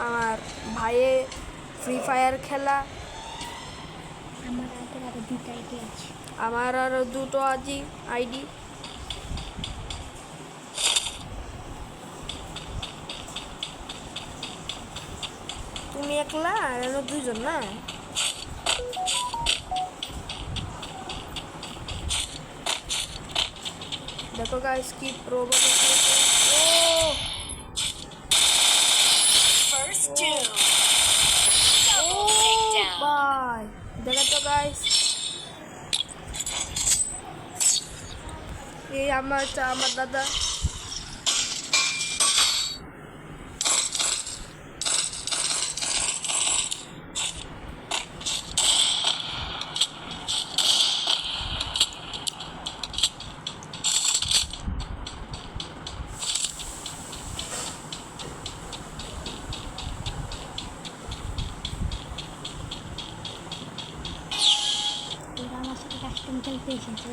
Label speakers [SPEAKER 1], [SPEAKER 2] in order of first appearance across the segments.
[SPEAKER 1] আমার ভাইয়ে free fire খেলা। আমার আরও দুটো আইডি। তুমি একলা আর আরো দুইজন না? দেখো গাইস কি প্রো বটে। ও
[SPEAKER 2] First two.
[SPEAKER 1] ও
[SPEAKER 2] Double takedown.
[SPEAKER 1] ভাই দেখো তো গাইস, এই আমার দাদা।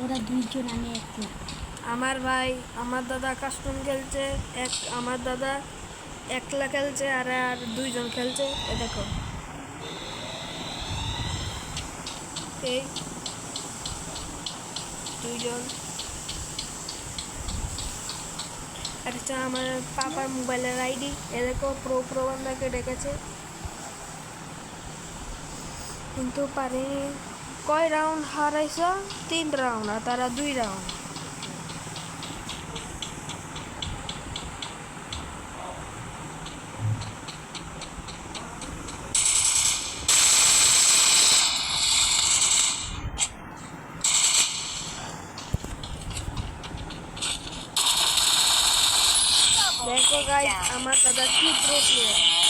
[SPEAKER 3] ওরা দুইজন, আমি একলা।
[SPEAKER 1] আমার ভাই আমার দাদা কাস্টম খেলছে, আমার দাদা একলা খেলছে আর দুইজন খেলছে। এ দেখো এই দুইজন। আর এটা আমার পাপার মোবাইলের আইডি। এ দেখো প্রো বান্দাকে ডেকেছে কিন্তু পারেনি। কয় রাউন্ড হারাইছ? 3 রাউন্ড আর তারা 2 রাউন্ড। দেখো গাইস আমার দাদা কি প্রো প্লেয়ার।